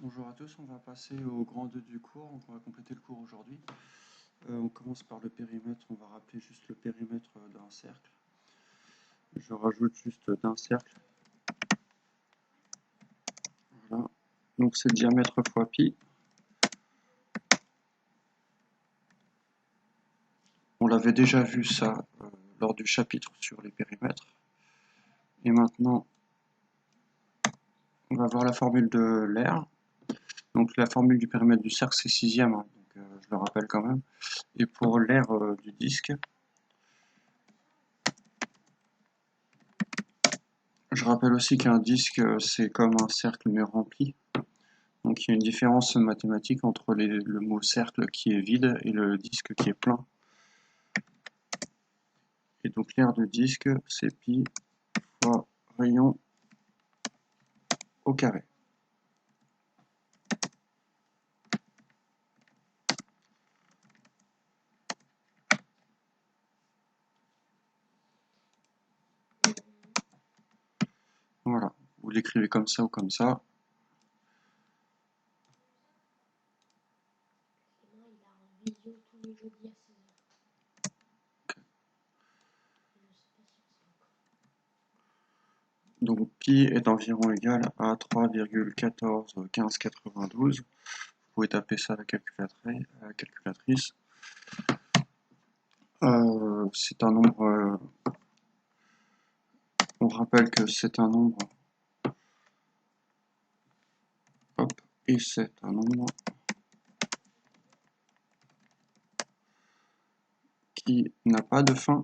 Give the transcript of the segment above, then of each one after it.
Bonjour à tous, on va passer au grand 2 du cours, donc on va compléter le cours aujourd'hui. On commence par le périmètre, on va rappeler juste le périmètre d'un cercle. Je rajoute juste d'un cercle. Voilà. Donc c'est diamètre fois pi. On l'avait déjà vu ça lors du chapitre sur les périmètres. Et maintenant, on va voir la formule de l'aire. Donc la formule du périmètre du cercle, c'est 6e, hein, donc je le rappelle quand même. Et pour l'aire du disque, je rappelle aussi qu'un disque, c'est comme un cercle mais rempli. Donc il y a une différence mathématique entre le mot cercle qui est vide et le disque qui est plein. Et donc l'aire de disque, c'est pi fois rayon au carré. Voilà, vous l'écrivez comme ça ou comme ça. Donc pi est environ égal à 3,141592. Vous pouvez taper ça à la calculatrice. C'est un nombre. On rappelle que c'est un nombre. Hop, et c'est un nombre qui n'a pas de fin.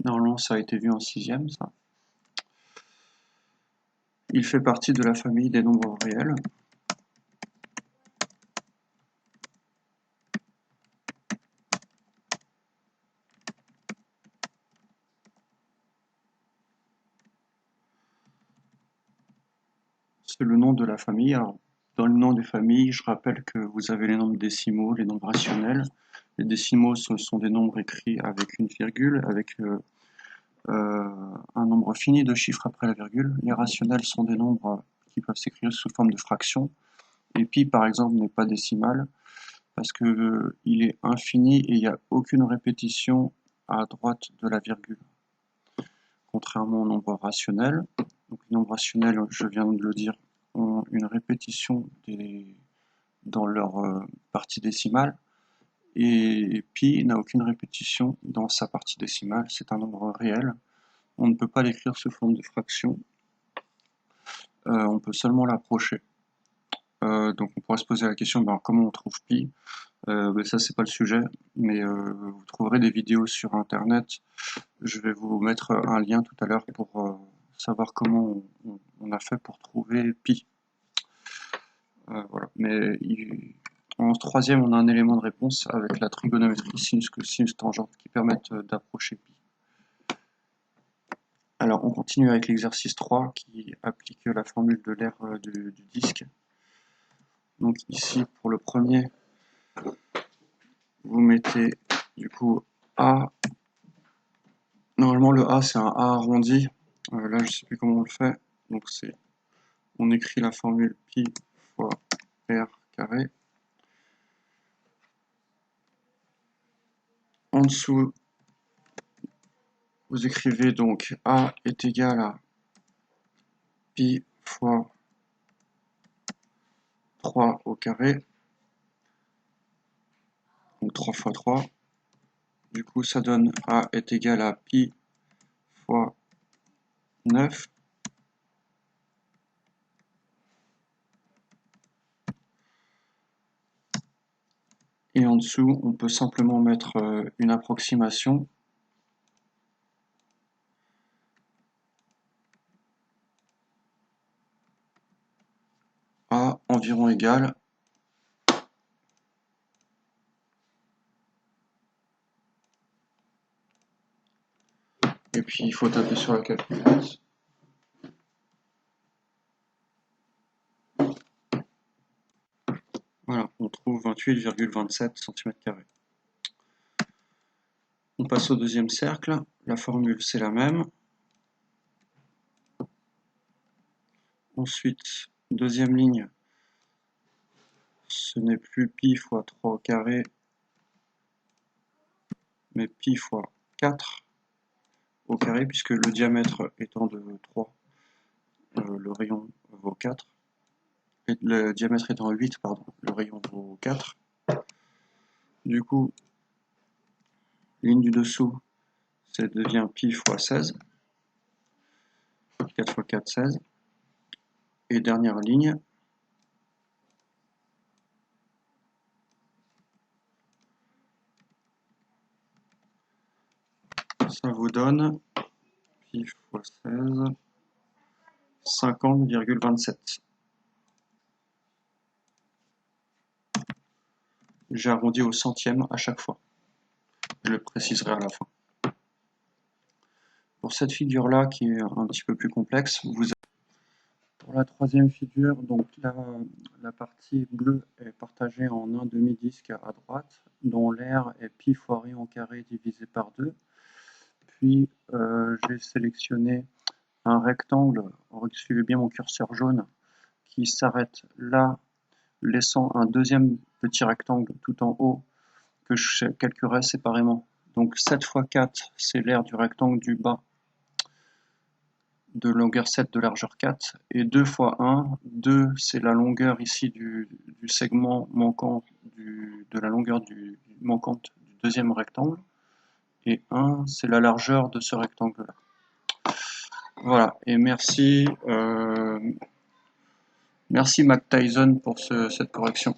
Normalement, ça a été vu en 6e, ça. Il fait partie de la famille des nombres réels. C'est le nom de la famille. Alors, dans le nom des familles, je rappelle que vous avez les nombres décimaux, les nombres rationnels. Les décimaux, ce sont des nombres écrits avec une virgule, avec un nombre fini de chiffres après la virgule. Les rationnels sont des nombres qui peuvent s'écrire sous forme de fractions. Et pi, par exemple, n'est pas décimal parce que il est infini et il n'y a aucune répétition à droite de la virgule. Contrairement aux nombres rationnels. Donc les nombres rationnels, je viens de le dire, ont une répétition dans leur partie décimale. Et pi n'a aucune répétition dans sa partie décimale. C'est un nombre réel. On ne peut pas l'écrire sous forme de fraction. On peut seulement l'approcher. Donc on pourrait se poser la question, comment on trouve pi? Ça c'est pas le sujet, mais vous trouverez des vidéos sur internet. Je vais vous mettre un lien tout à l'heure pour savoir comment on a fait pour trouver pi. Voilà. Mais en troisième, on a un élément de réponse avec la trigonométrie sinus, cosinus, tangente qui permettent d'approcher pi. Alors on continue avec l'exercice 3 qui applique la formule de l'aire du disque. Donc ici pour le premier, vous mettez du coup A. Normalement le A c'est un A arrondi. Là je sais plus comment on le fait. Donc on écrit la formule pi fois r carré. En dessous, vous écrivez donc A est égal à pi fois 3 au carré. Donc 3 fois 3. Du coup, ça donne A est égal à pi fois 9. Et en dessous, on peut simplement mettre une approximation. A environ égal et puis il faut taper sur la calculatrice. Voilà, on trouve 28,27 cm². On passe au deuxième cercle. La formule, c'est la même. Ensuite, deuxième ligne, ce n'est plus pi fois 3 au carré, mais pi fois 4 au carré, puisque le diamètre étant de 3, le rayon vaut 4. Et le diamètre étant 8, pardon, le rayon vaut 4. Du coup, ligne du dessous, ça devient pi fois 16. 4 fois 4, 16. Et dernière ligne, ça vous donne pi fois 16, 50,27. J'ai arrondi au centième à chaque fois. Je le préciserai à la fin. Pour cette figure-là, qui est un petit peu plus complexe, pour la troisième figure, donc la partie bleue est partagée en un demi-disque à droite, dont l'aire est pi fois rayon carré divisé par 2. Puis j'ai sélectionné un rectangle, suivez bien mon curseur jaune, qui s'arrête là, laissant un deuxième petit rectangle tout en haut que je calculerai séparément. Donc 7 fois 4, c'est l'aire du rectangle du bas de longueur 7 de largeur 4, et 2 fois 1, 2 c'est la longueur ici du segment manquant de la longueur manquante du deuxième rectangle, et 1 c'est la largeur de ce rectangle-là. Voilà, et merci Mac Tyson pour cette correction.